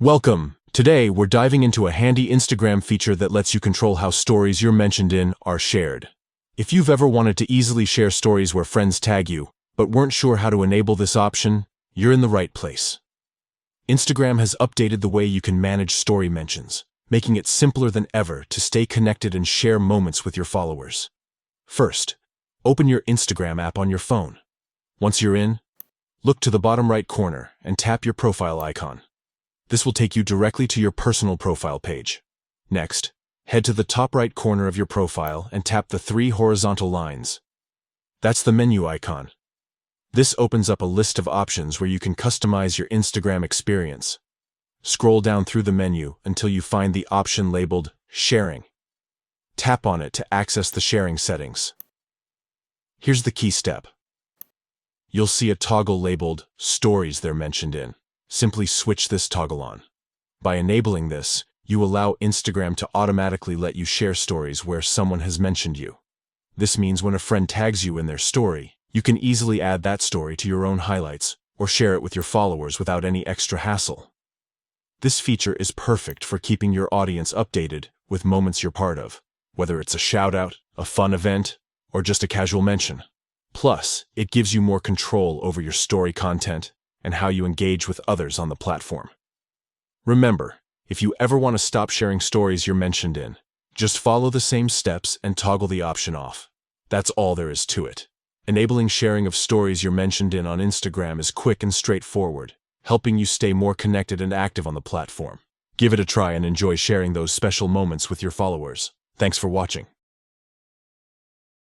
Welcome! Today, we're diving into a handy Instagram feature that lets you control how stories you're mentioned in are shared. If you've ever wanted to easily share stories where friends tag you, but weren't sure how to enable this option, you're in the right place. Instagram has updated the way you can manage story mentions, making it simpler than ever to stay connected and share moments with your followers. First, open your Instagram app on your phone. Once you're in, look to the bottom right corner and tap your profile icon. This will take you directly to your personal profile page. Next, head to the top right corner of your profile and tap the three horizontal lines. That's the menu icon. This opens up a list of options where you can customize your Instagram experience. Scroll down through the menu until you find the option labeled Sharing. Tap on it to access the sharing settings. Here's the key step. You'll see a toggle labeled Stories they're mentioned in. Simply switch this toggle on. By enabling this, you allow Instagram to automatically let you share stories where someone has mentioned you. This means when a friend tags you in their story, you can easily add that story to your own highlights or share it with your followers without any extra hassle. This feature is perfect for keeping your audience updated with moments you're part of, whether it's a shout-out, a fun event, or just a casual mention. Plus, it gives you more control over your story content and how you engage with others on the platform. Remember, if you ever want to stop sharing stories you're mentioned in, just follow the same steps and toggle the option off. That's all there is to it. Enabling sharing of stories you're mentioned in on Instagram is quick and straightforward, helping you stay more connected and active on the platform. Give it a try and enjoy sharing those special moments with your followers. Thanks for watching.